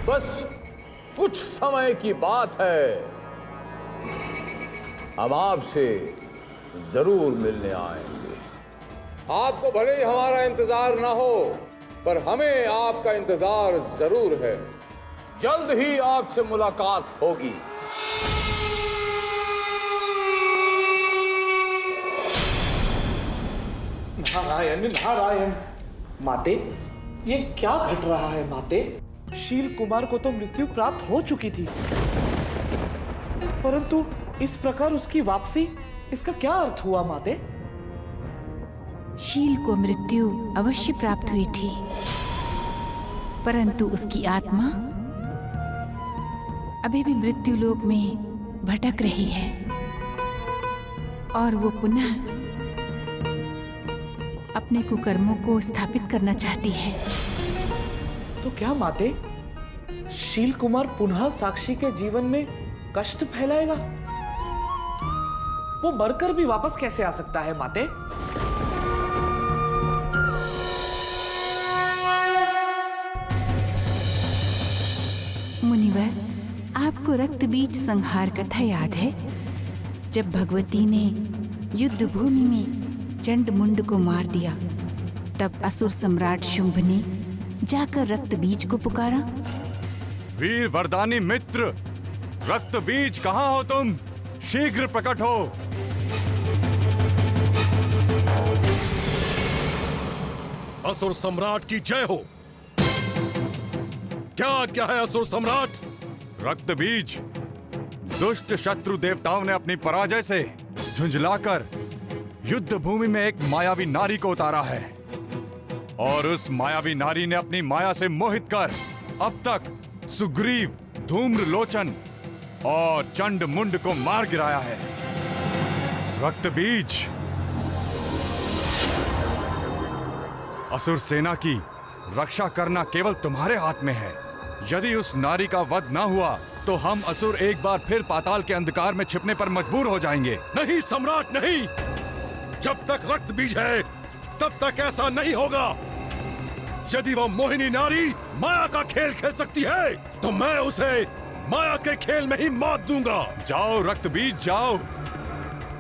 बस कुछ समय की बात है, हम आपसे जरूर मिलने आएंगे। आपको भले ही हमारा इंतजार ना हो, पर हमें आपका इंतजार जरूर है। जल्द ही आपसे मुलाकात होगी। नारायण नारायण। माते, ये क्या घट रहा है माते? शील कुमार को तो मृत्यु प्राप्त हो चुकी थी, परंतु इस प्रकार उसकी वापसी, इसका क्या अर्थ हुआ माते? शील को मृत्यु अवश्य प्राप्त हुई थी, परंतु उसकी आत्मा अभी भी मृत्यु लोक में भटक रही है और वो पुनः अपने कुकर्मों को स्थापित करना चाहती है। तो क्या माते, शील कुमार पुनः साक्षी के जीवन में कष्ट फैलाएगा? वो मरकर भी वापस कैसे आ सकता है माते? मुनिवर, आपको रक्त बीज संहार कथा याद है? जब भगवती ने युद्ध भूमि में चंड मुंड को मार दिया, तब असुर सम्राट शुंभ ने जाकर रक्त बीज को पुकारा। वीर वरदानी मित्र, रक्त बीज कहाँ हो तुम? शीघ्र प्रकट हो। असुर सम्राट की जय हो। क्या है असुर सम्राट? रक्त बीज, दुष्ट शत्रु देवताओं ने अपनी पराजय से झुंझलाकर युद्ध भूमि में एक मायावी नारी को उतारा है, और उस मायावी नारी ने अपनी माया से मोहित कर अब तक सुग्रीव, धूम्रलोचन और चंड मुंड को मार गिराया है। रक्त बीज, असुर सेना की रक्षा करना केवल तुम्हारे हाथ में है। यदि उस नारी का वध न हुआ तो हम असुर एक बार फिर पाताल के अंधकार में छिपने पर मजबूर हो जाएंगे। नहीं सम्राट, नहीं। जब तक रक्त बीज है तब तक ऐसा नहीं होगा। यदि वह मोहिनी नारी माया का खेल खेल सकती है तो मैं उसे माया के खेल में ही मात दूंगा। जाओ रक्त बीज, जाओ।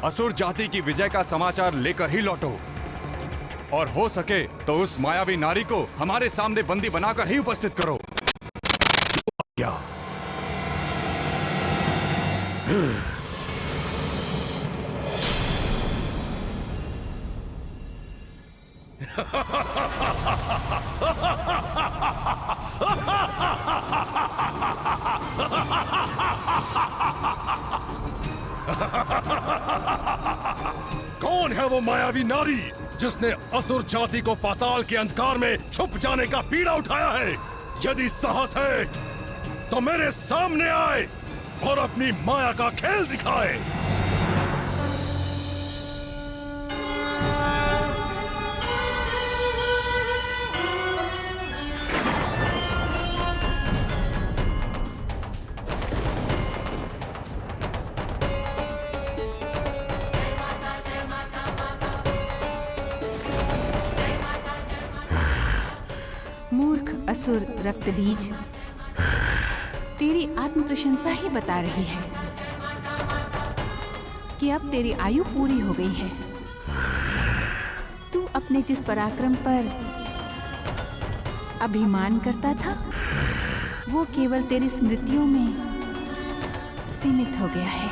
असुर जाति की विजय का समाचार लेकर ही लौटो, और हो सके तो उस मायावी नारी को हमारे सामने बंदी बनाकर ही उपस्थित करो। क्या? कौन है वो मायावी नारी जिसने असुर जाति को पाताल के अंधकार में छुप जाने का पीड़ा उठाया है? यदि साहस है तो मेरे सामने आए और अपनी माया का खेल दिखाए। मूर्ख असुर रक्त बीज, तेरी आत्म प्रशंसा ही बता रही है कि अब तेरी आयु पूरी हो गई है। तू अपने जिस पराक्रम पर अभिमान करता था, वो केवल तेरी स्मृतियों में सीमित हो गया है।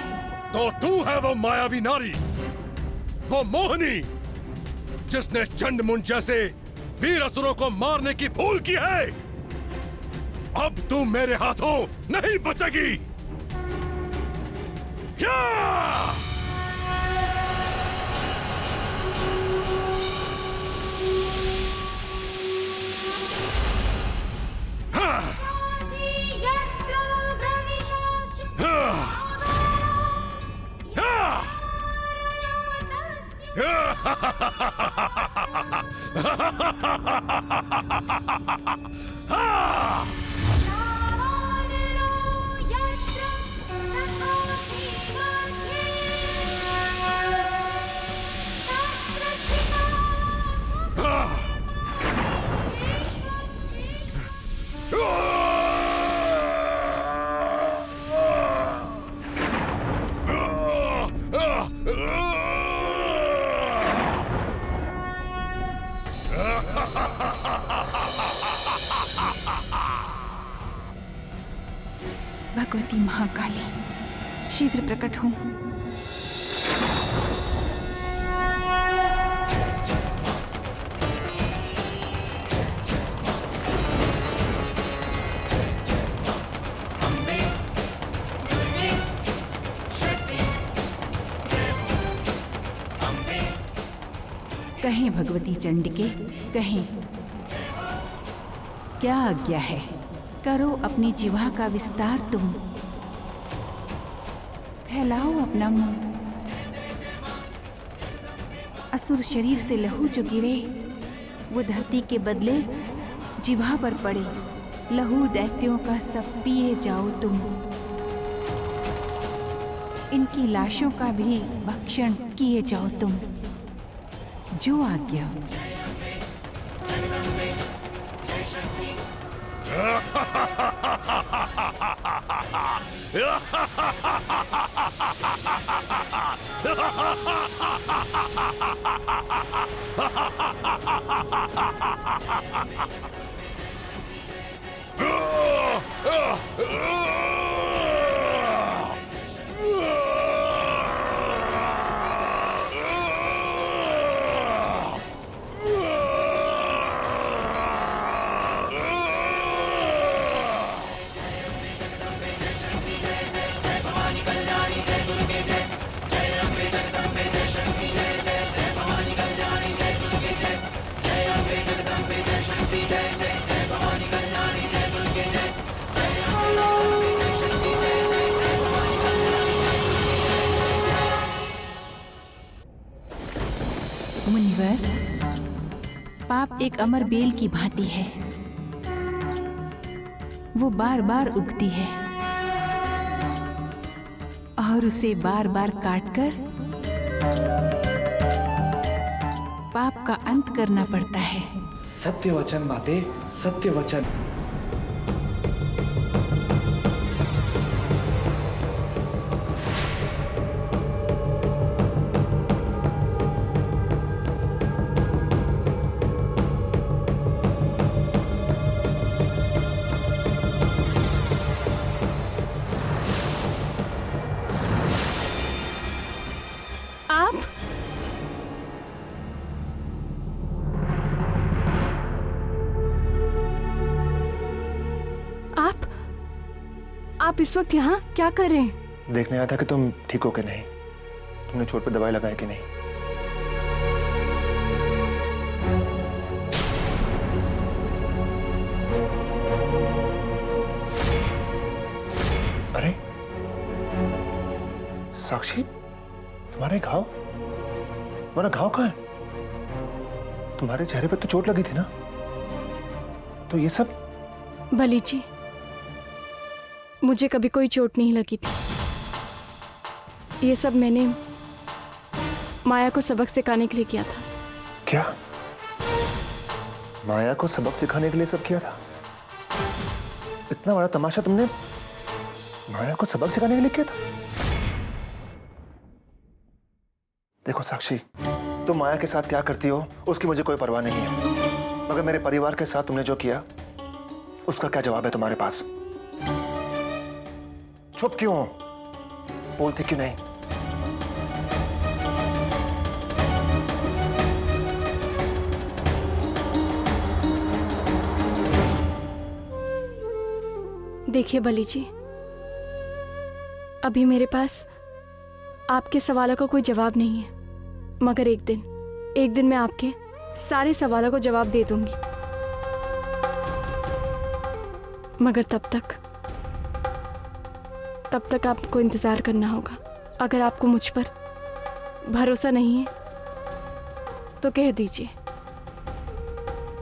तो तू है वो मायावी नारी, वो मोहिनी जिसने चंडमुंड जैसे वीर असुरों को मारने की भूल की है। अब तू मेरे हाथों नहीं बचेगी। क्या? भगवती महाकाली शीघ्र प्रकट हो। कहें भगवती चंडिके, कहें क्या आज्ञा है? करो अपनी जिह्वा का विस्तार, तुम फैलाओ अपना मुंह। असुर शरीर से लहू जो गिरे वो धरती के बदले जिह्वा पर पड़े। लहू दैत्यों का सब पिए जाओ तुम। इनकी लाशों का भी भक्षण किए जाओ तुम। जो आज्ञा। मुनिवर, पाप एक अमर बेल की भांति है। वो बार बार उगती है और उसे बार बार काटकर पाप का अंत करना पड़ता है। सत्य वचन माते, सत्य वचन। आप इस वक्त यहाँ क्या कर रहे हैं? देखने आया था कि तुम ठीक हो कि नहीं, तुमने चोट पे दवाई लगाई कि नहीं। अरे साक्षी, तुम्हारा घाव कहाँ है? तुम्हारे चेहरे पे तो चोट लगी थी ना, तो ये सब? बली जी, मुझे कभी कोई चोट नहीं लगी थी। ये सब मैंने माया को सबक सिखाने के लिए किया था। क्या? माया को सबक सिखाने के लिए सब किया था? इतना बड़ा तमाशा तुमने माया को सबक सिखाने के लिए किया था? देखो साक्षी, तुम माया के साथ क्या करती हो उसकी मुझे कोई परवाह नहीं है, मगर मेरे परिवार के साथ तुमने जो किया उसका क्या जवाब है तुम्हारे पास? चुप क्यों हो? बोलती क्यों नहीं? देखिए बली जी, अभी मेरे पास आपके सवालों का कोई जवाब नहीं है, मगर एक दिन मैं आपके सारे सवालों को जवाब दे दूंगी। मगर तब तक आपको इंतजार करना होगा। अगर आपको मुझ पर भरोसा नहीं है तो कह दीजिए,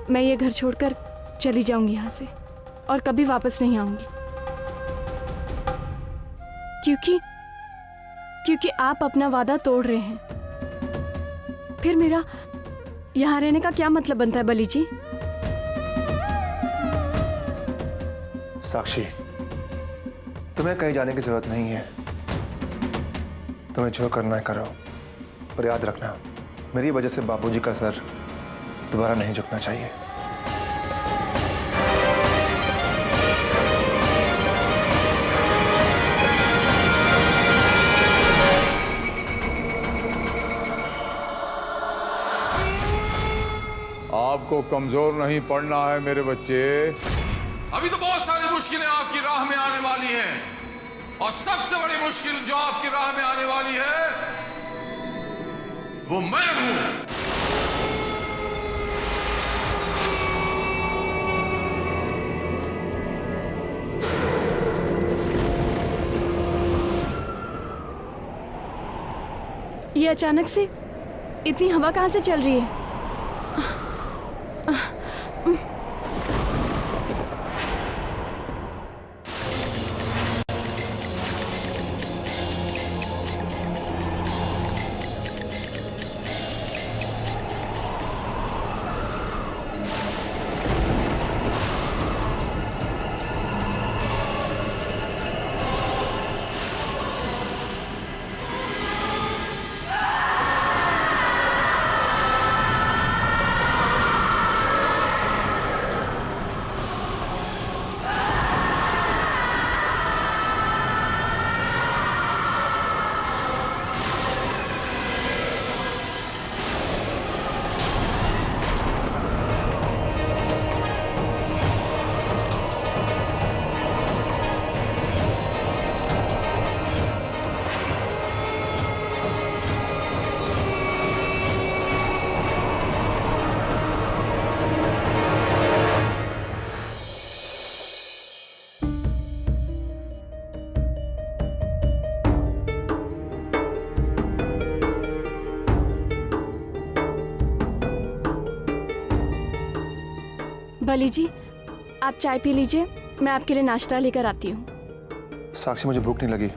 मैं ये घर छोड़कर चली जाऊंगी यहाँ से और कभी वापस नहीं आऊंगी। क्योंकि आप अपना वादा तोड़ रहे हैं। फिर मेरा यहाँ रहने का क्या मतलब बनता है बली जी? साक्षी, तुम्हें कहीं जाने की जरूरत नहीं है। तुम्हें जो करना है करो, पर याद रखना, मेरी वजह से बाबूजी का सर दोबारा नहीं झुकना चाहिए। आपको कमजोर नहीं पड़ना है मेरे बच्चे। अभी तो बहुत सारी मुश्किलें आपकी राह में आने वाली हैं, और सबसे बड़ी मुश्किल जो आपकी राह में आने वाली है वो मैं हूं। ये अचानक से इतनी हवा कहाँ से चल रही है? बली जी, आप चाय पी लीजिए, मैं आपके लिए नाश्ता लेकर आती हूँ। साक्षी, मुझे भूख नहीं लगी।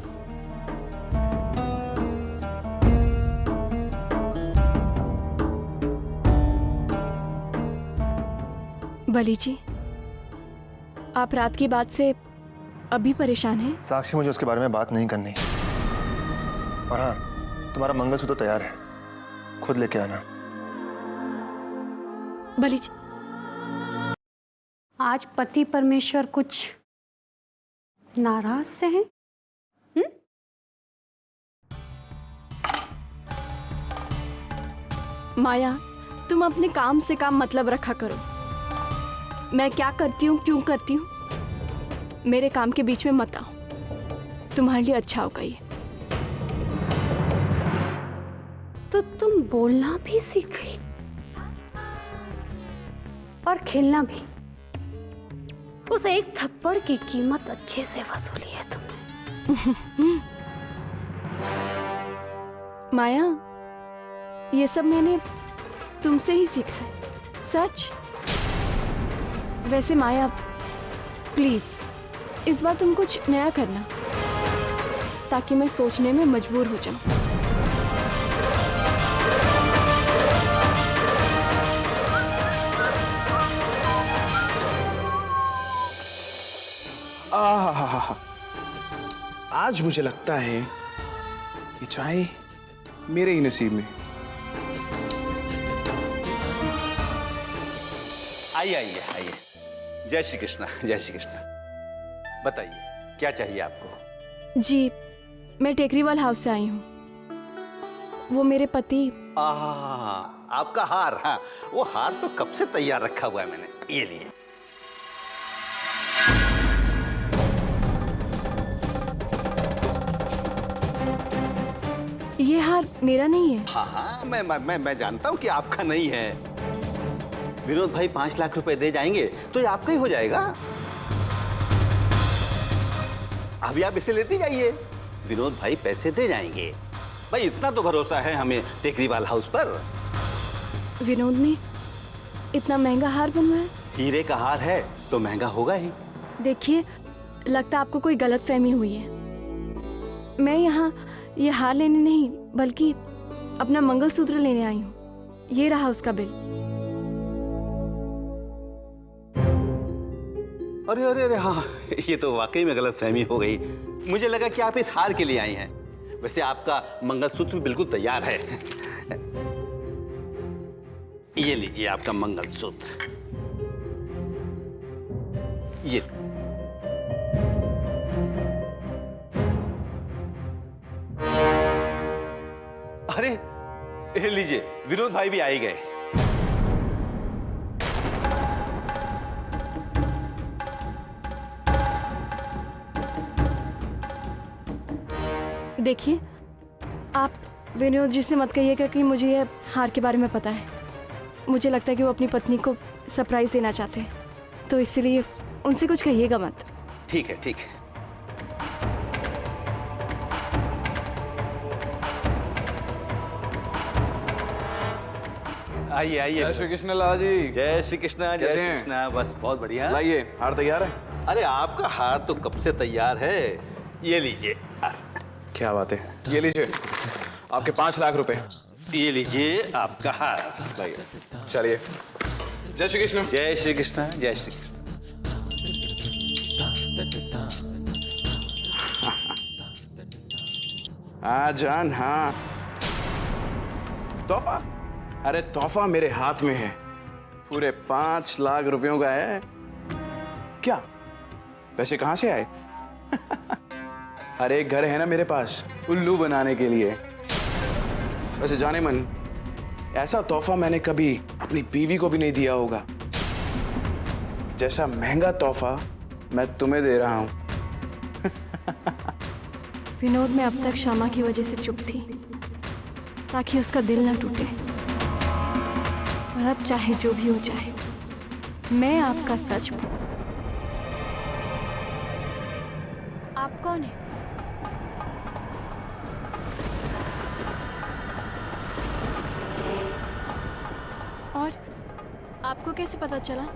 बली जी, आप रात की बात से अभी परेशान हैं? साक्षी, मुझे उसके बारे में बात नहीं करनी। और हाँ, तुम्हारा मंगलसूत्र तैयार है, खुद लेके आना। बली जी, आज पति परमेश्वर कुछ नाराज से हैं? माया, तुम अपने काम से काम मतलब रखा करो। मैं क्या करती हूँ, क्यों करती हूँ, मेरे काम के बीच में मत आओ। तुम्हारे लिए अच्छा होगा ये। तो तुम बोलना भी सीख गई और खेलना भी। उस एक थप्पड़ की कीमत अच्छे से वसूली है तुमने। माया, ये सब मैंने तुमसे ही सीखा है, सच। वैसे माया, प्लीज इस बार तुम कुछ नया करना, ताकि मैं सोचने में मजबूर हो जाऊं। आज मुझे लगता है ये चाय मेरे ही नसीब में। आइए आइए आइए। जय श्री कृष्णा, जय श्री कृष्णा। बताइए क्या चाहिए आपको? जी, मैं टेकरीवाल हाउस से आई हूँ। वो मेरे पति। आपका हार। हाँ, वो हार तो कब से तैयार रखा हुआ है मैंने। ये लिए। ये हार मेरा नहीं है। हाँ हाँ, मैं जानता हूँ कि आपका नहीं है। विनोद भाई 5 लाख रुपए दे जाएंगे तो ये आपका ही हो जाएगा। अभी आप इसे लेते जाइए, विनोद भाई पैसे दे जाएंगे। भाई इतना तो भरोसा है हमें टेकरीवाल हाउस पर। विनोद ने इतना महंगा हार बनवाया? हीरे का हार है तो महंगा होगा ही। देखिए, लगता आपको कोई गलतफहमी हुई है। मैं यहाँ ये हार लेने नहीं, बल्कि अपना मंगलसूत्र लेने आई हूँ। ये रहा उसका बिल। अरे अरे अरे, हाँ, ये तो वाकई में गलतफहमी हो गई। मुझे लगा कि आप इस हार के लिए आई हैं। वैसे आपका मंगलसूत्र बिल्कुल तैयार है। ये लीजिए आपका मंगलसूत्र। ये अरे, ये लीजिए, विनोद भाई भी आ ही गए। देखिए, आप विनोद जी से मत कहिएगा कि मुझे ये हार के बारे में पता है। मुझे लगता है कि वो अपनी पत्नी को सरप्राइज देना चाहते हैं, तो इसलिए उनसे कुछ कहिएगा मत। ठीक है, ठीक है। आइए आइए। जय श्री कृष्ण लाला जी। जय श्री कृष्ण, जय श्री कृष्ण। बस बहुत बढ़िया। लाइए, हार तैयार है? अरे आपका हार तो कब से तैयार है, ये लीजिए। क्या बात है, ये लीजिए आपके 5 लाख रुपए। ये लीजिए आपका हार। लाइए, चलिए। जय श्री कृष्ण। जय श्री कृष्ण, जय श्री कृष्ण। हाँ जान, हाँ। तोहफा? अरे तोहफा मेरे हाथ में है, पूरे 5 लाख रुपयों का है। क्या पैसे कहां से आए? अरे एक घर है ना मेरे पास उल्लू बनाने के लिए। वैसे जाने मन, ऐसा तोहफा मैंने कभी अपनी बीवी को भी नहीं दिया होगा जैसा महंगा तोहफा मैं तुम्हें दे रहा हूं। विनोद, मैं अब तक श्यामा की वजह से चुप थी ताकि उसका दिल ना टूटे, और अब चाहे जो भी हो जाए, मैं आपका सच। आप कौन है? और आपको कैसे पता चला?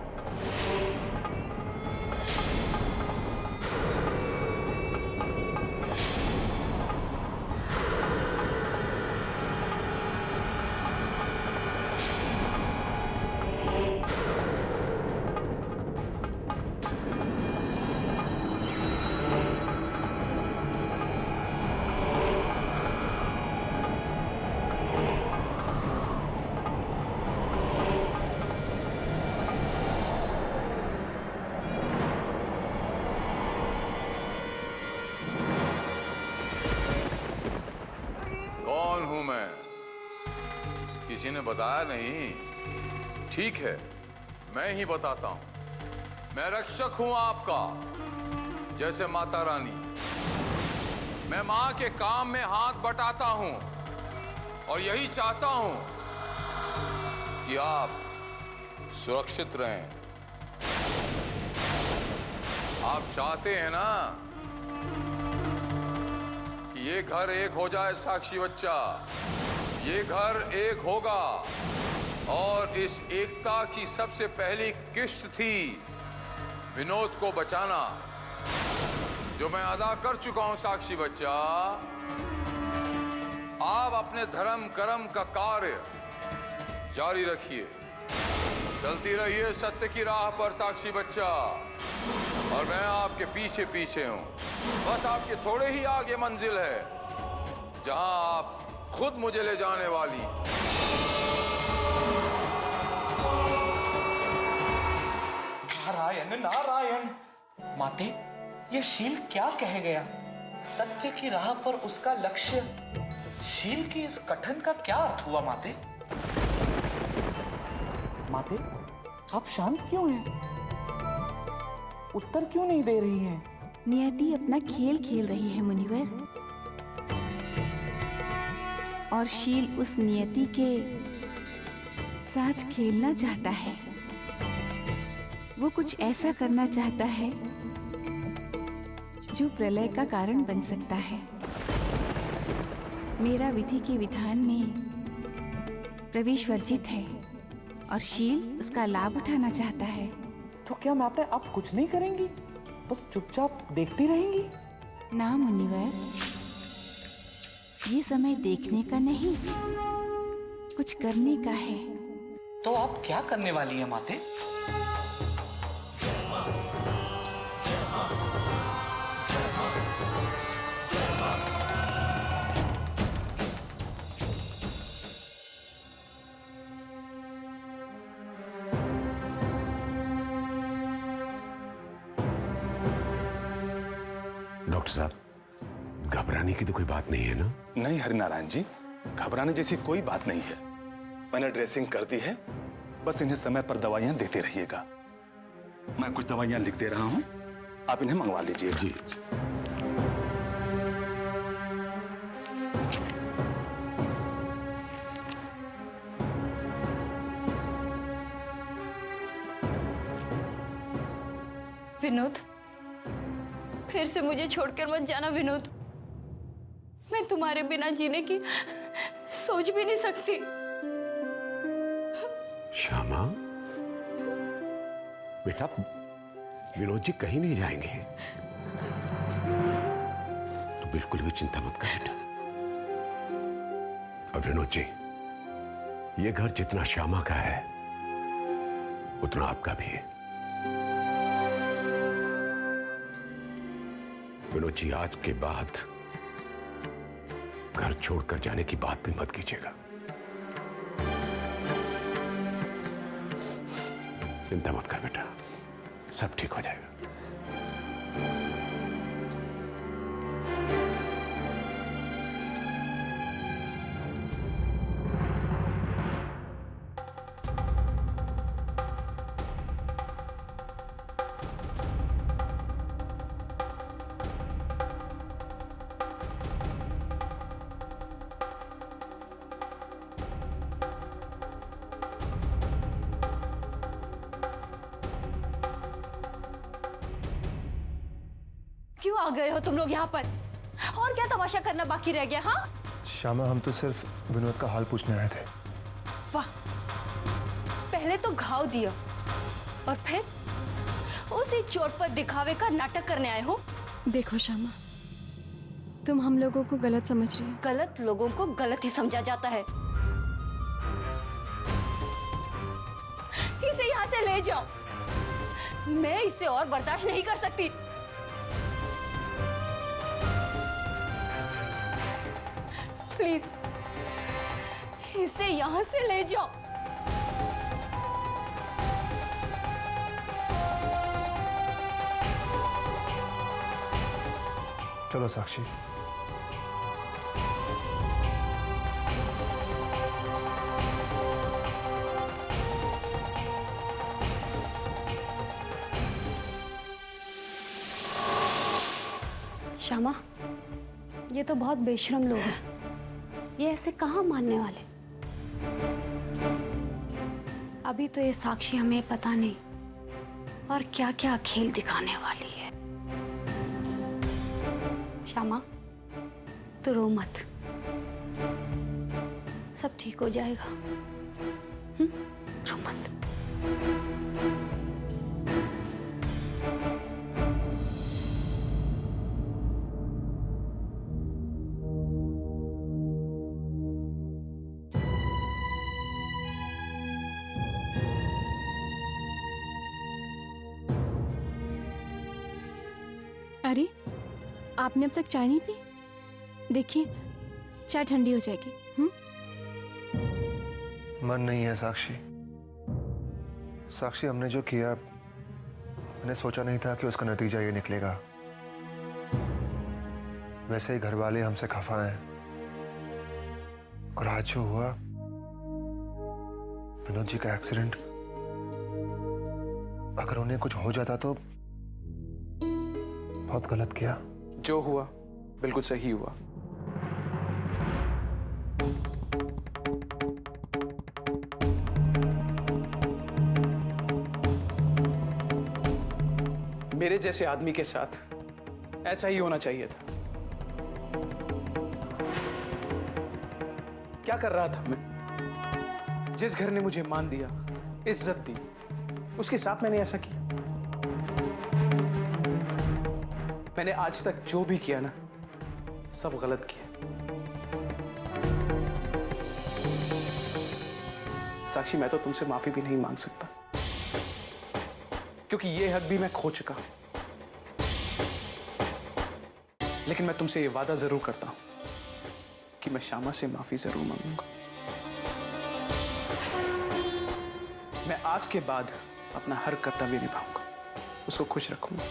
कौन हूं मैं? किसी ने बताया नहीं? ठीक है, मैं ही बताता हूं। मैं रक्षक हूं आपका, जैसे माता रानी। मैं मां के काम में हाथ बटाता हूं और यही चाहता हूं कि आप सुरक्षित रहें। आप चाहते हैं ना कि ये घर एक हो जाए साक्षी बच्चा। ये घर एक होगा, और इस एकता की सबसे पहली किस्त थी विनोद को बचाना, जो मैं अदा कर चुका हूं साक्षी बच्चा। आप अपने धर्म कर्म का कार्य जारी रखिए, चलती रहिए सत्य की राह पर साक्षी बच्चा, और मैं आपके पीछे पीछे हूं। बस आपके थोड़े ही आगे मंजिल है, जहां आप खुद मुझे ले जाने वाली। नारायण नारायण। माते, ये शील क्या कह गया? सत्य की राह पर उसका लक्ष्य। शील की इस कथन का क्या अर्थ हुआ माते? माते, आप शांत क्यों हैं? उत्तर क्यों नहीं दे रही हैं? नियति अपना खेल खेल रही है मुनिवर, और शील उस नियति के साथ खेलना चाहता है। वो कुछ ऐसा करना चाहता है जो प्रलय का कारण बन सकता है। मेरा विधि के विधान में प्रवेश वर्जित है, और शील उसका लाभ उठाना चाहता है। तो क्या माता आप कुछ नहीं करेंगी? बस चुपचाप देखती रहेंगी? ना मुनिवर, ये समय देखने का नहीं, कुछ करने का है। तो आप क्या करने वाली हैं माते? डॉक्टर साहब, घबराने की तो कोई बात नहीं है ना? नहीं हरिनारायण जी, घबराने जैसी कोई बात नहीं है। मैंने ड्रेसिंग कर दी है, बस इन्हें समय पर दवाइयां देते रहिएगा। मैं कुछ दवाइयां लिख दे रहा हूं, आप इन्हें मंगवा लीजिए। जी। विनोद, फिर से मुझे छोड़कर मत जाना विनोद। मैं तुम्हारे बिना जीने की सोच भी नहीं सकती। श्यामा, बेटा, विनोद जी कहीं नहीं जाएंगे। तो बिल्कुल भी चिंता मत कर बेटा। और विनोद जी, ये घर जितना श्यामा का है उतना आपका भी है। विनोद जी, आज के बाद घर छोड़कर जाने की बात भी मत कीजिएगा। चिंता मत कर बेटा, सब ठीक हो जाएगा। क्यों आ गए हो तुम लोग यहाँ पर? और क्या तमाशा करना बाकी रह गया? हाँ श्यामा, हम तो सिर्फ विनोद का हाल पूछने आए थे। वाह, पहले तो घाव दिया और फिर उसी चोट पर दिखावे का नाटक करने आए हो। देखो श्यामा, तुम हम लोगों को गलत समझ रही हो। गलत लोगों को गलत ही समझा जाता है। इसे यहाँ से ले जाओ, मैं इसे और बर्दाश्त नहीं कर सकती। प्लीज इसे यहां से ले जाओ। चलो साक्षी। श्यामा, ये तो बहुत बेशरम लोग हैं। ये ऐसे कहाँ मानने वाले? अभी तो ये साक्षी हमें पता नहीं और क्या क्या खेल दिखाने वाली है। श्यामा, तू रो मत, सब ठीक हो जाएगा। रो मत। अरे, आपने अब तक चाय नहीं पी? देखिए, चाय ठंडी हो जाएगी। मन नहीं है साक्षी। साक्षी, हमने जो किया, मैंने सोचा नहीं था कि उसका नतीजा ये निकलेगा। वैसे ही घर वाले हमसे खफा हैं, और आज जो हुआ, विनोद जी का एक्सीडेंट, अगर उन्हें कुछ हो जाता तो बहुत गलत किया। जो हुआ बिल्कुल सही हुआ। मेरे जैसे आदमी के साथ ऐसा ही होना चाहिए था। क्या कर रहा था मैं? जिस घर ने मुझे मान दिया, इज्जत दी, उसके साथ मैंने ऐसा किया। मैंने आज तक जो भी किया ना, सब गलत किया। साक्षी, मैं तो तुमसे माफी भी नहीं मांग सकता, क्योंकि ये हक भी मैं खो चुका हूं। लेकिन मैं तुमसे ये वादा जरूर करता हूं कि मैं श्यामा से माफी जरूर मांगूंगा। मैं आज के बाद अपना हर कर्तव्य निभाऊंगा, उसको खुश रखूंगा,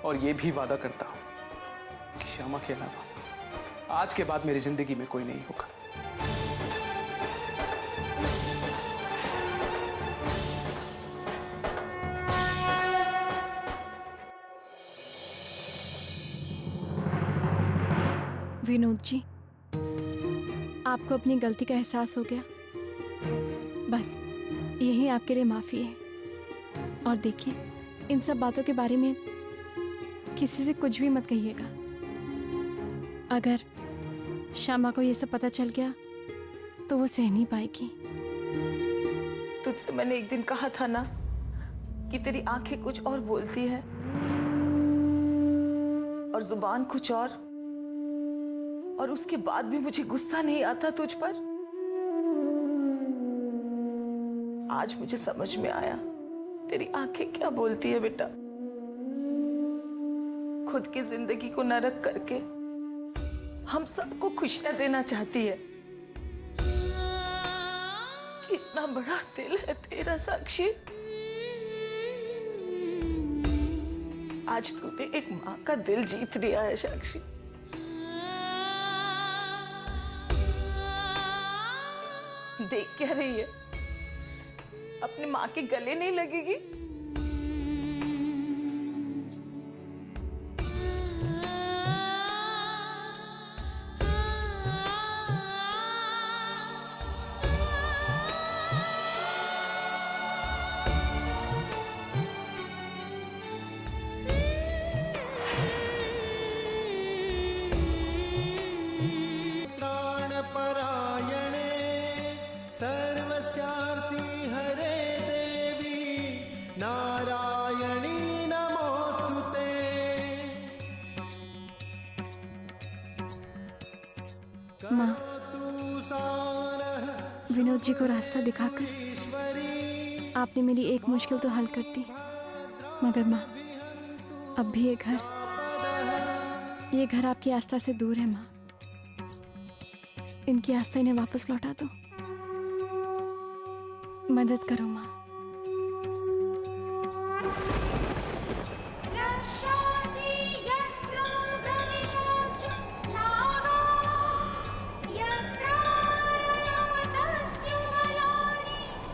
और ये भी वादा करता हूं कि श्यामा के अलावा आज के बाद मेरी जिंदगी में कोई नहीं होगा। विनोद जी, आपको अपनी गलती का एहसास हो गया। बस यही आपके लिए माफी है। और देखिए, इन सब बातों के बारे में किसी से कुछ भी मत कहिएगा। अगर श्यामा को ये सब पता चल गया तो वो सह नहीं पाएगी। तुझसे मैंने एक दिन कहा था ना कि तेरी आंखें कुछ और बोलती हैं और जुबान कुछ और उसके बाद भी मुझे गुस्सा नहीं आता तुझ पर। आज मुझे समझ में आया तेरी आंखें क्या बोलती है बेटा। खुद की जिंदगी को नरक करके हम सबको खुशियां देना चाहती है। कितना बड़ा दिल है तेरा साक्षी। आज तूने एक माँ का दिल जीत लिया है साक्षी। देख क्या रही है? अपनी माँ के गले नहीं लगेगी? माँ, विनोद जी को रास्ता दिखाकर आपने मेरी एक मुश्किल तो हल कर दी, मगर माँ, अब भी ये घर आपकी आस्था से दूर है। माँ, इनकी आस्था इन्हें वापस लौटा दो। मदद करो माँ।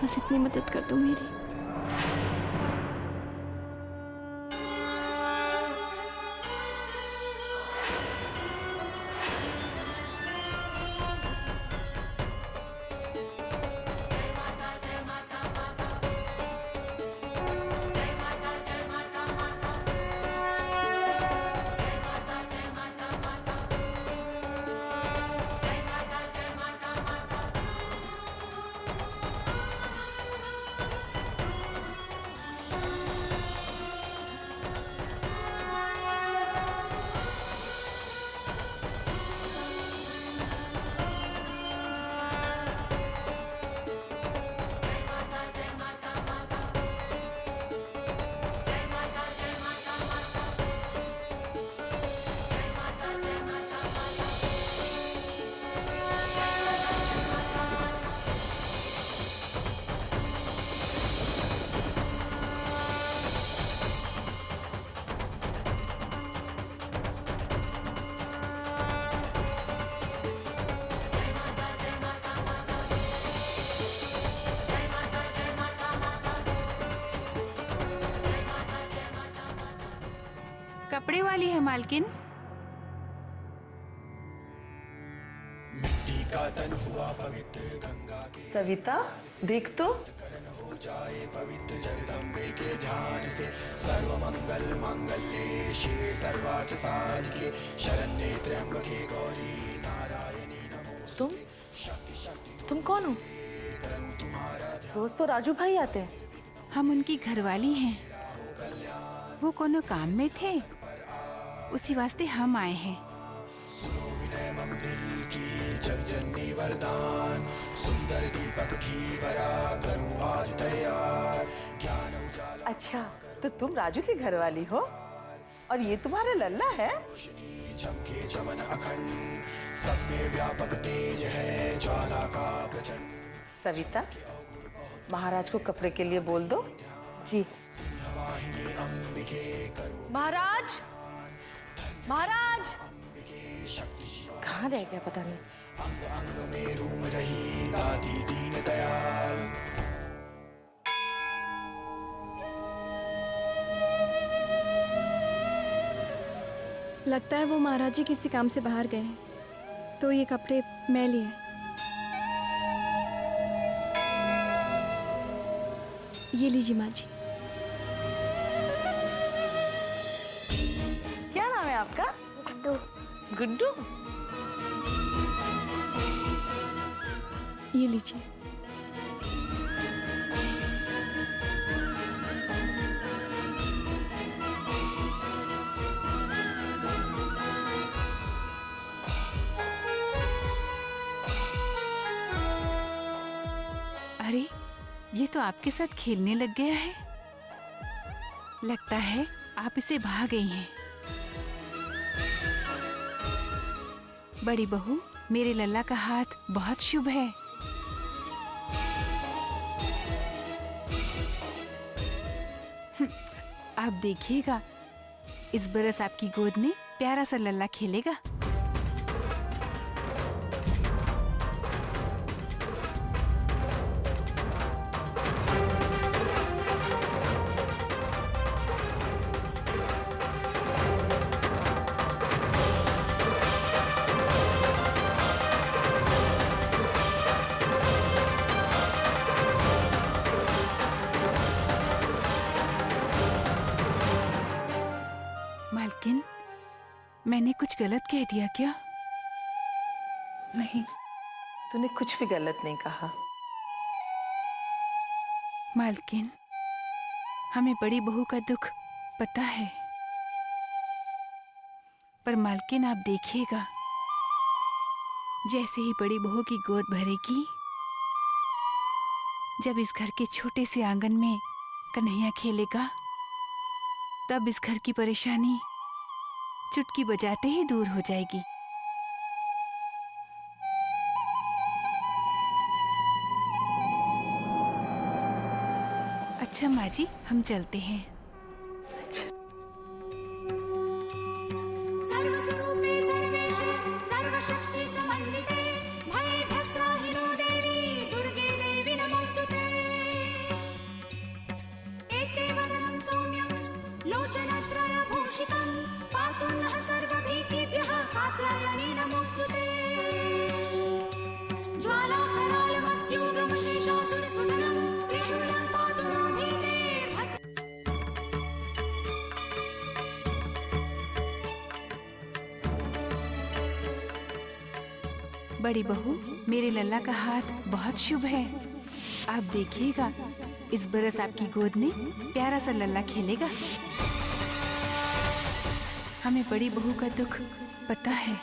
बस इतनी मदद कर दो मेरी। कपड़े वाली है मालकिन। मिट्टी का तन हुआ पवित्र गंगा के सविता देख तो। हो जाए पवित्र जगदम्बे के ध्यान से। सर्व मंगल मांगल्ये शिवे सर्वार्थ साधिके शरण्ये त्र्यंबके गौरी नारायणी नमोस्तुते। तुम कौन हो? रोज तो राजू भाई आते हैं। हम उनकी घरवाली हैं। वो कोनो काम में थे, उसी वास्ते हम आए हैं। सुनो विनय मम दिल की जगजननी वरदान। सुंदर दीपक घी भरा करूं आज तैयार। ज्ञान उजाला। अच्छा, तो तुम राजू की घरवाली हो और ये तुम्हारा लल्ला है? चमके चमन अखंड सब में व्यापक तेज है ज्वाला का प्रचंड। सविता, महाराज को कपड़े के लिए बोल दो। जी। महाराज, महाराज कहाँ रह गया पता नहीं। अंग अंग में रूम रही दादी दीन दयाल। लगता है वो महाराज जी किसी काम से बाहर गए हैं, तो ये कपड़े मैं लिए। ये लीजिए माँ जी। आपका? गुड्डू। गुड्डू? ये लीजिए। अरे, ये तो आपके साथ खेलने लग गया है। लगता है आप इसे भा गई हैं। बड़ी बहू, मेरे लल्ला का हाथ बहुत शुभ है। आप देखिएगा, इस बरस आपकी गोद में प्यारा सा लल्ला खेलेगा। मालकिन, मैंने कुछ गलत कह दिया क्या? नहीं, तूने कुछ भी गलत नहीं कहा। मालकिन, हमें बड़ी बहू का दुख पता है, पर मालकिन आप देखिएगा, जैसे ही बड़ी बहू की गोद भरेगी, जब इस घर के छोटे से आंगन में कन्हैया खेलेगा, तब इस घर की परेशानी चुटकी बजाते ही दूर हो जाएगी। अच्छा माँ जी, हम चलते हैं। सर्वस्वरूपे सर्वेशे सर्वशक्ति समन्विते भयभ्रष्टाहिनो देवी दुर्गे देवी नमोस्तुते। एते वदनं सौम्यं लोचनत्रयभूषितं पातु नः सर्वभीतिभ्यः कात्यायनी नमोस्तुते। ज्वालाकरालमत्युग्रमशेषासुरसुदनं त्रिशूलं पातु नो भीते। बड़ी बहू, मेरे लल्ला का हाथ बहुत शुभ है। आप देखिएगा, इस बरस आपकी गोद में प्यारा सा लल्ला खेलेगा। हमें बड़ी बहू का दुख पता है,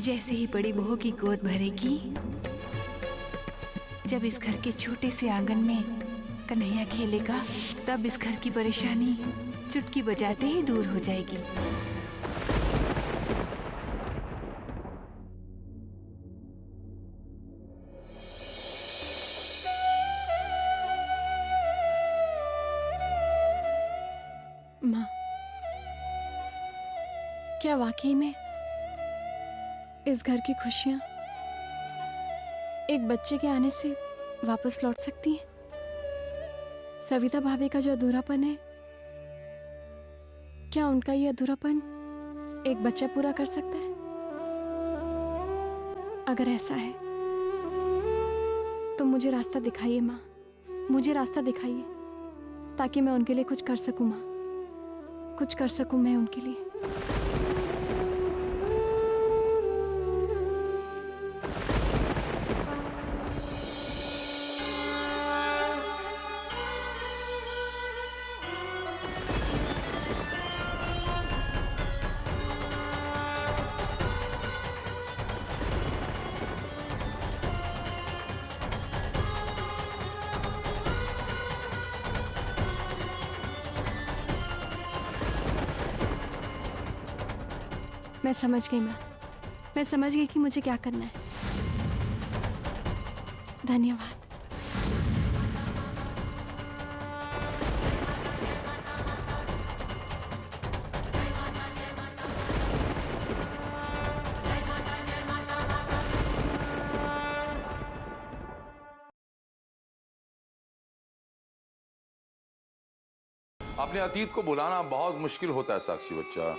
जैसे ही बड़ी बहू की गोद भरेगी, जब इस घर के छोटे से आंगन में कन्हैया खेलेगा, तब इस घर की परेशानी चुटकी बजाते ही दूर हो जाएगी। माँ, क्या वाकई में इस घर की खुशियां एक बच्चे के आने से वापस लौट सकती हैं? सविता भाभी का जो अधूरापन है, क्या उनका ये अधूरापन एक बच्चा पूरा कर सकता है? अगर ऐसा है तो मुझे रास्ता दिखाइए माँ, मुझे रास्ता दिखाइए, ताकि मैं उनके लिए कुछ कर सकूं माँ, कुछ कर सकूं मैं उनके लिए। मैं समझ गई माँ, मैं समझ गई कि मुझे क्या करना है। धन्यवाद। अपने अतीत को भुलाना बहुत मुश्किल होता है साक्षी बच्चा,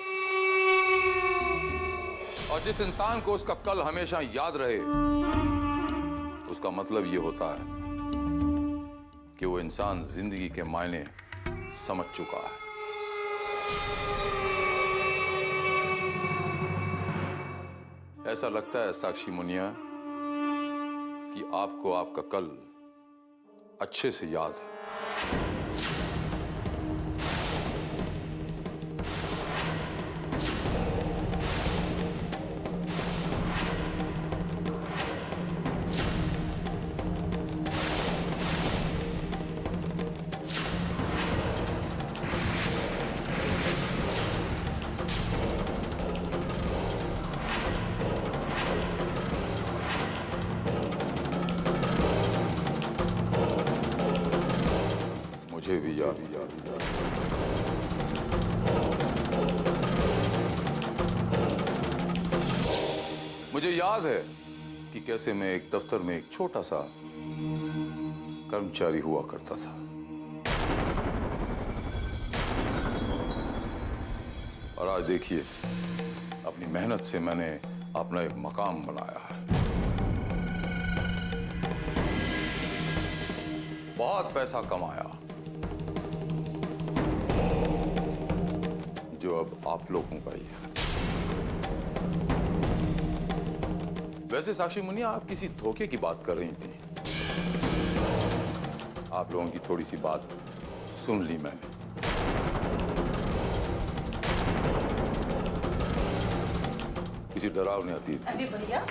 और जिस इंसान को उसका कल हमेशा याद रहे, उसका मतलब ये होता है कि वो इंसान जिंदगी के मायने समझ चुका है। ऐसा लगता है साक्षी मुनिया कि आपको आपका कल अच्छे से याद है। मुझे भी याद मुझे याद है कि कैसे मैं एक दफ्तर में एक छोटा सा कर्मचारी हुआ करता था और आज देखिए अपनी मेहनत से मैंने अपना एक मकाम बनाया है। बहुत पैसा कमाया जो अब आप लोगों का ही है। वैसे साक्षी मुनिया आप किसी धोखे की बात कर रही थी। आप लोगों की थोड़ी सी बात सुन ली मैंने। किसी डरावने अतीत। अरे भैया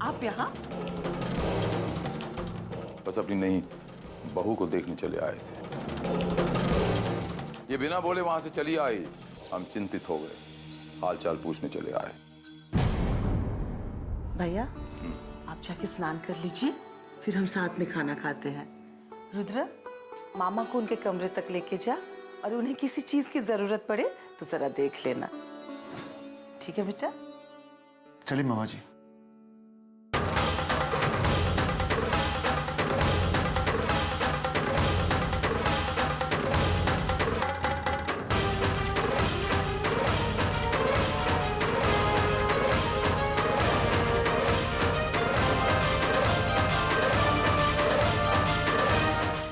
आप यहाँ? बस अपनी नई बहू को देखने चले आए थे। ये बिना बोले वहां से चली आई। हम चिंतित हो गए, हालचाल पूछने चले आए। भैया आप जाके स्नान कर लीजिए, फिर हम साथ में खाना खाते हैं। रुद्र मामा को उनके कमरे तक लेके जा और उन्हें किसी चीज की जरूरत पड़े तो जरा देख लेना, ठीक है बेटा? चलिए मामा जी।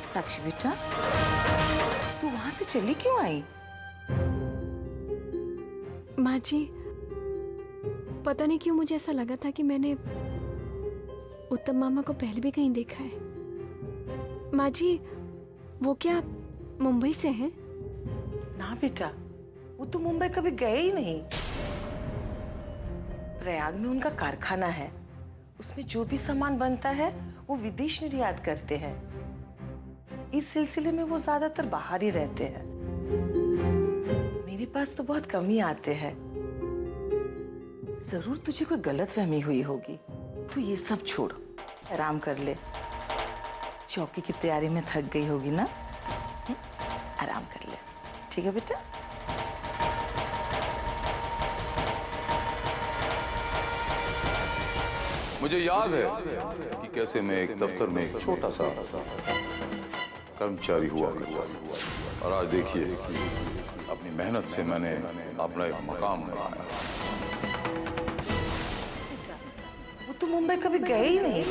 साक्षी बेटा तू वहां से चली क्यों आई? माँ जी पता नहीं क्यों मुझे ऐसा लगा था कि मैंने उत्तम मामा को पहले भी कहीं देखा है। माँ जी वो क्या मुंबई से हैं? ना बेटा वो तो मुंबई कभी गए ही नहीं। प्रयाग में उनका कारखाना है, उसमें जो भी सामान बनता है वो विदेश निर्यात करते हैं। इस सिलसिले में वो ज्यादातर बाहर ही रहते हैं। मेरे पास तो बहुत कम ही आते हैं। जरूर तुझे कोई गलतफहमी हुई होगी। तू ये सब छोड़, आराम कर ले। चौकी की तैयारी में थक गई होगी ना? आराम कर ले, ठीक है बेटा? मुझे याद है कि कैसे मैं एक दफ्तर में एक छोटा सा कर्मचारी हुआ करता था और आज देखिए अपनी मेहनत से मैंने अपना एक मकाम बनाया। वो तो मुंबई कभी गए ही नहीं।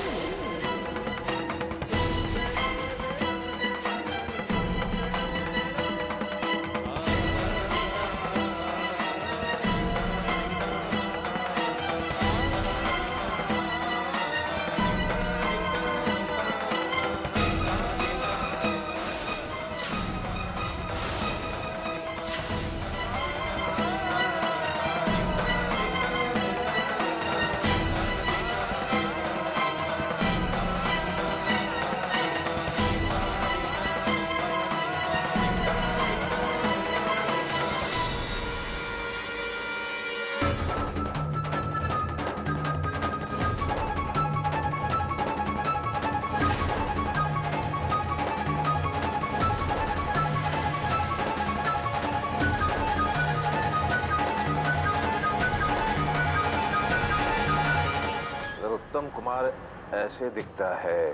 उत्तम कुमार ऐसे दिखता है,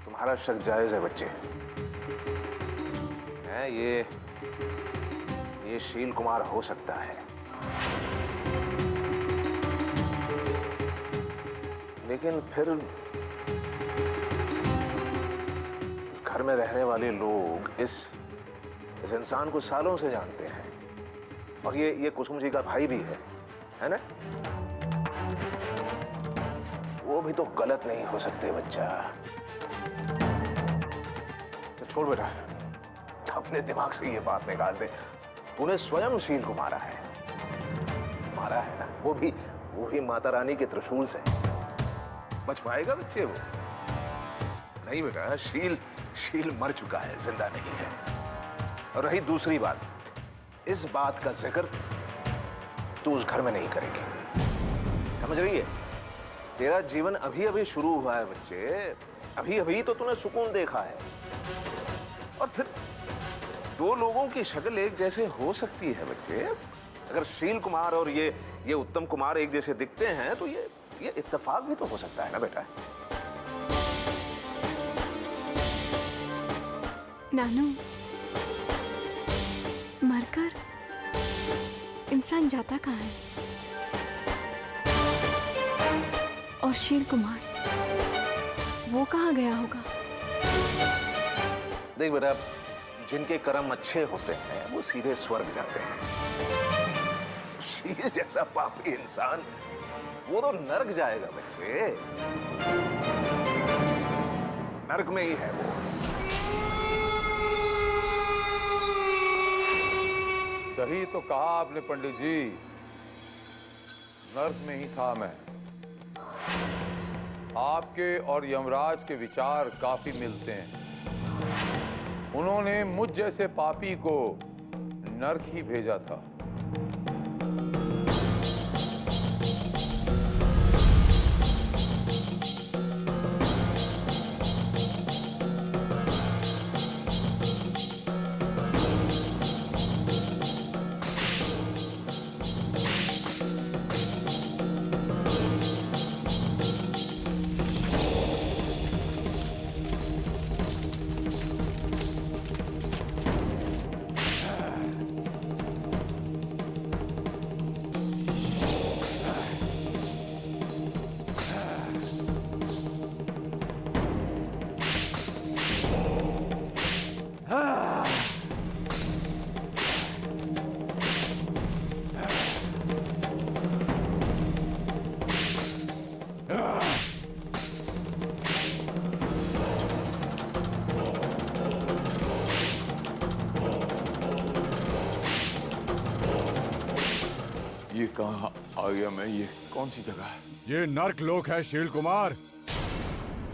तुम्हारा शक जायज है बच्चे। है ये शील कुमार हो सकता है, लेकिन फिर घर में रहने वाले लोग इस इंसान को सालों से जानते हैं। और ये कुसुम जी का भाई भी है ना? वो भी तो गलत नहीं हो सकते बच्चा। तो छोड़ बेटा, अपने दिमाग से ये बात निकाल दे। तूने स्वयं शील को मारा है ना, वो भी माता रानी के त्रिशूल से। बच पाएगा बच्चे वो? नहीं बेटा, शील मर चुका है, जिंदा नहीं है। और रही दूसरी बात, इस बात का जिक्र तू उस घर में नहीं करेगी, समझ रही है? तेरा जीवन अभी अभी शुरू हुआ है बच्चे, अभी अभी तो तूने सुकून देखा है। और फिर दो लोगों की शक्ल एक जैसे हो सकती है बच्चे। अगर शील कुमार और ये उत्तम कुमार एक जैसे दिखते हैं तो ये इत्तेफाक भी तो हो सकता है ना बेटा? नानू, मरकर इंसान जाता कहाँ है? और शील कुमार, वो कहाँ गया होगा? देख बेटा, जिनके कर्म अच्छे होते हैं वो सीधे स्वर्ग जाते हैं। शील जैसा पापी इंसान वो तो नर्क जाएगा बच्चे, नर्क में ही है वो। सही तो कहा आपने पंडित जी, नर्क में ही था मैं। आपके और यमराज के विचार काफी मिलते हैं। उन्होंने मुझ जैसे पापी को नर्क ही भेजा था। ये कहाँ आ गया मैं? ये कौन सी जगह है? ये नर्क लोक है शील कुमार।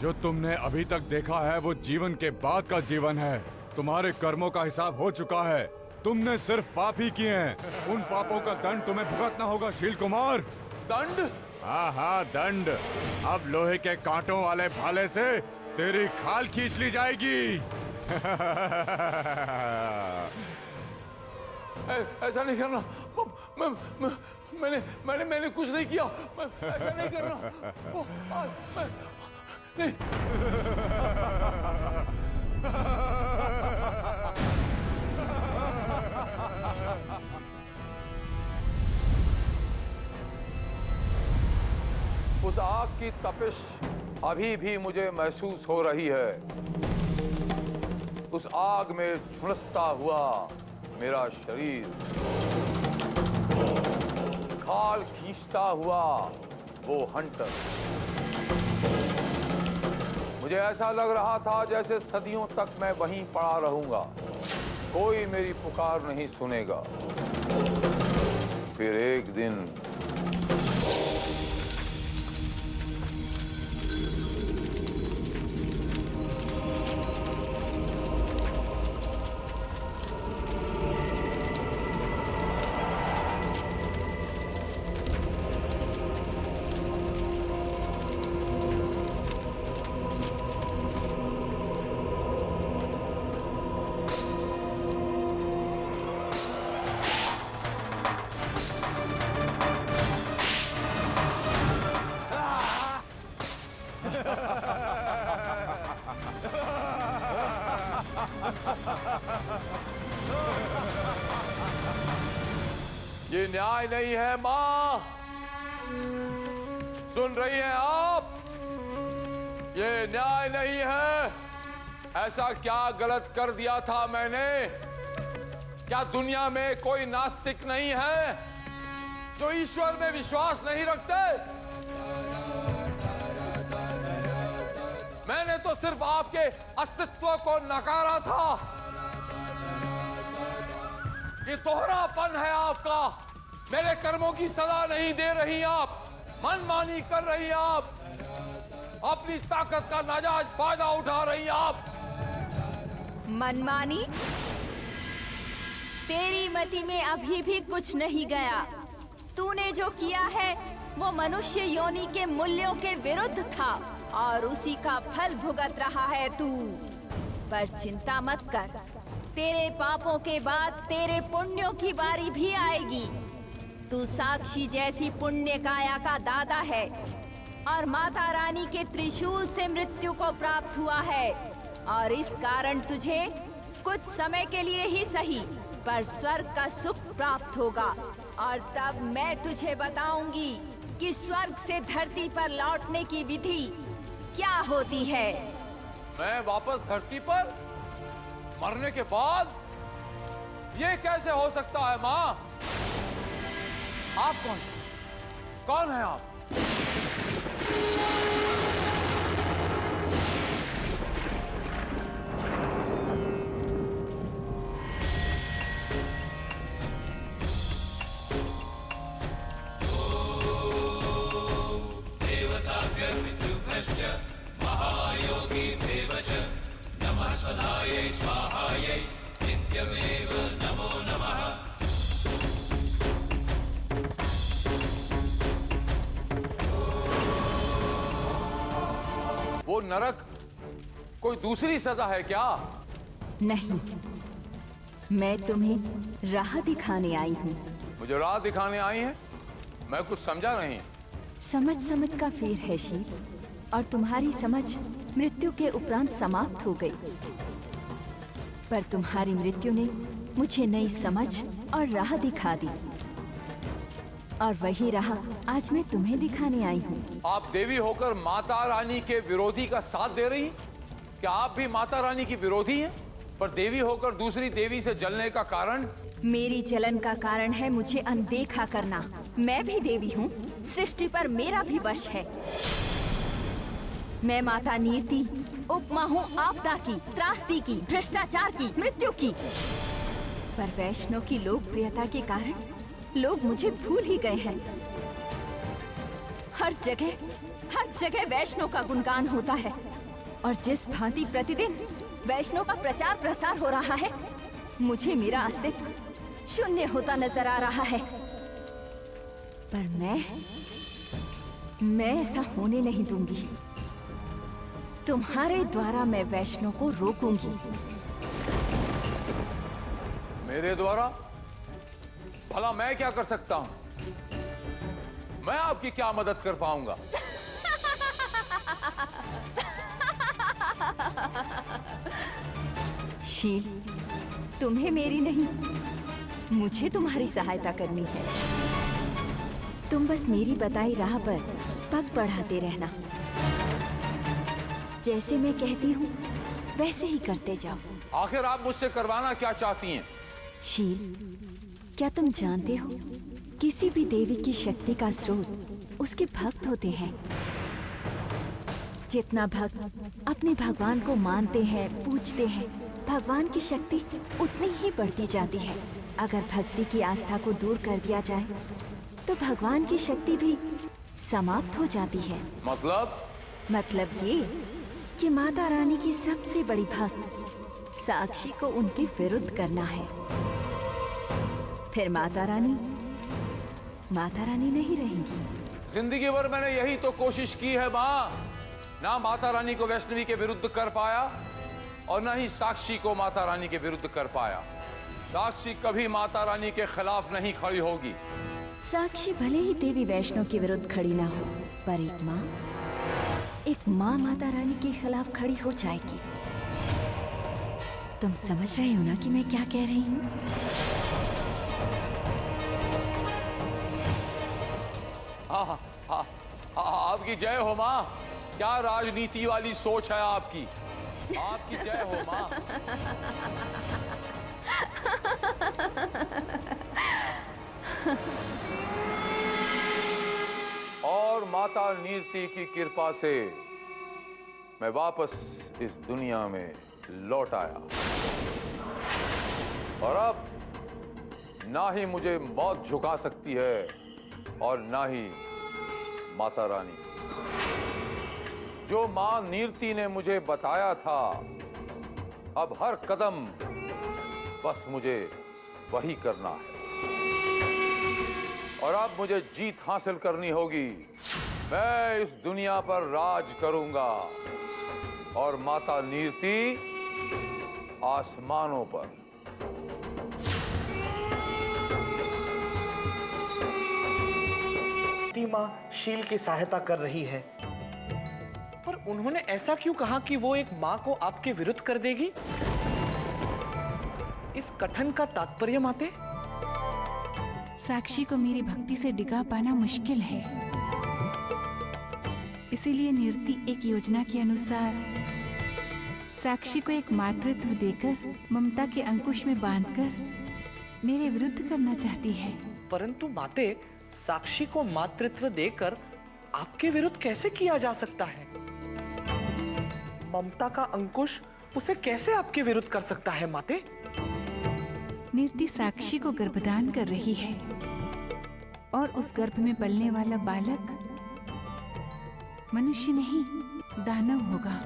जो तुमने अभी तक देखा है वो जीवन के बाद का जीवन है। तुम्हारे कर्मों का हिसाब हो चुका है। तुमने सिर्फ पाप ही किए हैं। उन पापों का दंड तुम्हें भुगतना होगा शील कुमार। दंड? हाँ, दंड। अब लोहे के कांटों वाले भाले से तेरी खाल खींच ली जाएगी। ऐसा नहीं करना। मैंने कुछ नहीं किया। ऐसा नहीं करना। नहीं। उस आग की तपिश अभी भी मुझे महसूस हो रही है। उस आग में झुलसता हुआ मेरा शरीर, खाल खींचता हुआ वो हंटर। मुझे ऐसा लग रहा था जैसे सदियों तक मैं वहीं पड़ा रहूंगा, कोई मेरी पुकार नहीं सुनेगा। फिर एक दिन ये न्याय नहीं है मां, सुन रही हैं आप? ये न्याय नहीं है। ऐसा क्या गलत कर दिया था मैंने क्या दुनिया में कोई नास्तिक नहीं है जो ईश्वर में विश्वास नहीं रखते? मैंने तो सिर्फ आपके अस्तित्व को नकारा था कि दोहरापन है आपका। मेरे कर्मों की सजा नहीं दे रही आप, मनमानी कर रही आप, अपनी ताकत का नाजायज फायदा उठा रही आप। मनमानी? तेरी मति में अभी भी कुछ नहीं गया। तूने जो किया है वो मनुष्य योनि के मूल्यों के विरुद्ध था और उसी का फल भुगत रहा है तू। पर चिंता मत कर, तेरे पापों के बाद तेरे पुण्यों की बारी भी आएगी। तू साक्षी जैसी पुण्य काया का दादा है और माता रानी के त्रिशूल से मृत्यु को प्राप्त हुआ है और इस कारण तुझे कुछ समय के लिए ही सही पर स्वर्ग का सुख प्राप्त होगा। और तब मैं तुझे बताऊंगी कि स्वर्ग से धरती पर लौटने की विधि क्या होती है। मैं वापस धरती पर मरने के बाद? ये कैसे हो सकता है माँ? आप कौन है आप? महायोगी देवच नमः स्वधायै स्वाहायै नित्यमेव नमो नमः। वो नरक कोई दूसरी सजा है क्या? नहीं, मैं तुम्हें राह दिखाने आई हूँ। मुझे राह दिखाने आई हैं? मैं कुछ समझा नहीं। समझ का फेर है शील, और तुम्हारी समझ मृत्यु के उपरांत समाप्त हो गई। पर तुम्हारी मृत्यु ने मुझे नई समझ और राह दिखा दी, और वही राह आज मैं तुम्हें दिखाने आई हूँ। आप देवी होकर माता रानी के विरोधी का साथ दे रही? क्या आप भी माता रानी की विरोधी हैं? पर देवी होकर दूसरी देवी से जलने का कारण? मेरी जलन का कारण है मुझे अनदेखा करना। मैं भी देवी हूँ, सृष्टि पर मेरा भी वश है। मैं माता नीरति उपमा हूँ आपदा की, त्रासदी की, भ्रष्टाचार की, मृत्यु की। पर वैष्णव की लोकप्रियता के कारण लोग मुझे भूल ही गए हैं। हर जगह वैष्णव का गुणगान होता है, और जिस भांति प्रतिदिन वैष्णव का प्रचार प्रसार हो रहा है, मुझे मेरा अस्तित्व शून्य होता नजर आ रहा है। पर मैं ऐसा होने नहीं दूंगी। तुम्हारे द्वारा मैं वैष्णव को रोकूंगी। मेरे द्वारा? भला मैं क्या कर सकता हूँ? मैं आपकी क्या मदद कर पाऊंगा? शील, तुम्हें मेरी नहीं, मुझे तुम्हारी सहायता करनी है। तुम बस मेरी बताई राह पर पग बढ़ाते रहना। जैसे मैं कहती हूँ वैसे ही करते जाओ। आखिर आप मुझसे करवाना क्या चाहती हैं? शील, क्या तुम जानते हो, किसी भी देवी की शक्ति का स्रोत उसके भक्त होते हैं। जितना भक्त अपने भगवान को मानते हैं, पूजते हैं, भगवान की शक्ति उतनी ही बढ़ती जाती है। अगर भक्ति की आस्था को दूर कर दिया जाए तो भगवान की शक्ति भी समाप्त हो जाती है। मतलब ये कि माता रानी की सबसे बड़ी भक्त साक्षी को उनके विरुद्ध करना है। फिर माता रानी नहीं रहेंगी। जिंदगी भर मैंने यही तो कोशिश की है माँ। ना माता रानी को वैष्णवी के विरुद्ध कर पाया और ना ही साक्षी को माता रानी के विरुद्ध कर पाया। साक्षी कभी माता रानी के खिलाफ नहीं खड़ी होगी। साक्षी भले ही देवी वैष्णव के विरुद्ध खड़ी ना हो, पर एक माँ माता रानी के खिलाफ खड़ी हो जाएगी। तुम समझ रहे हो ना कि मैं क्या कह रही हूँ? हाँ, आपकी जय हो माँ। क्या राजनीति वाली सोच है आपकी। आपकी जय हो माँ। और माता नीति की कृपा से मैं वापस इस दुनिया में लौट आया और अब ना ही मुझे मौत झुका सकती है और ना ही माता रानी। जो मां नीति ने मुझे बताया था, अब हर कदम बस मुझे वही करना है और अब मुझे जीत हासिल करनी होगी। मैं इस दुनिया पर राज करूंगा और माता नीति आसमानों पर। माँ शील की सहायता कर रही है, पर उन्होंने ऐसा क्यों कहा कि वो एक माँ को आपके विरुद्ध कर देगी? इस कथन का तात्पर्य माते? साक्षी को मेरी भक्ति से डिगा पाना मुश्किल है, इसीलिए नीति एक योजना के अनुसार साक्षी को एक मातृत्व देकर ममता के अंकुश में बांधकर मेरे विरुद्ध करना चाहती है। परंतु माते, साक्षी को मातृत्व देकर आपके विरुद्ध कैसे किया जा सकता है? ममता का अंकुश उसे कैसे आपके विरुद्ध कर सकता है माते? नीति साक्षी को गर्भदान कर रही है और उस गर्भ में पलने वाला बालक मनुष्य नहीं दानव होगा,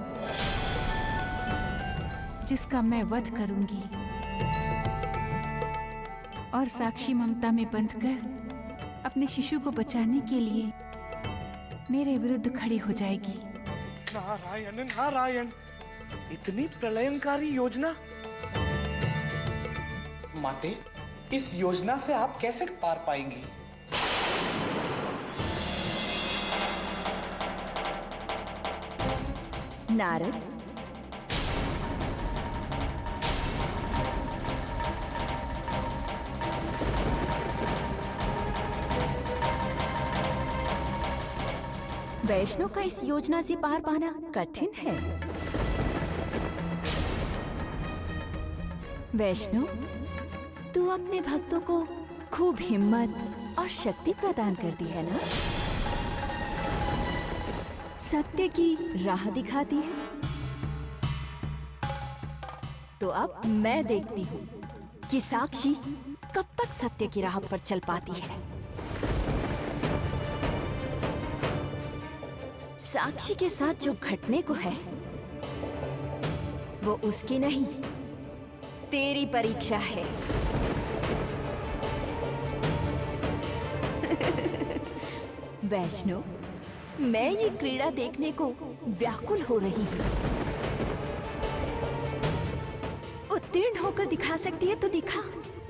जिसका मैं वध करूंगी और साक्षी ममता में बंधकर अपने शिशु को बचाने के लिए मेरे विरुद्ध खड़ी हो जाएगी। नारायण नारायण, इतनी प्रलयंकारी योजना! माते, इस योजना से आप कैसे पार पाएंगी? नारद, वैष्णव का इस योजना से पार पाना कठिन है। वैष्णव, तू अपने भक्तों को खूब हिम्मत और शक्ति प्रदान करती है ना? सत्य की राह दिखाती है। तो अब मैं देखती हूँ कि साक्षी कब तक सत्य की राह पर चल पाती है। साक्षी के साथ जो घटने को है वो उसकी नहीं, तेरी परीक्षा है। वैष्णव, मैं ये क्रीड़ा देखने को व्याकुल हो रही हूँ। उत्तीर्ण होकर दिखा सकती है तो दिखा,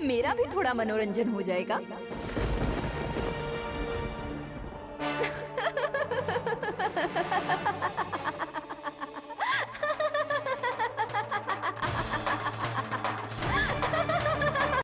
मेरा भी थोड़ा मनोरंजन हो जाएगा।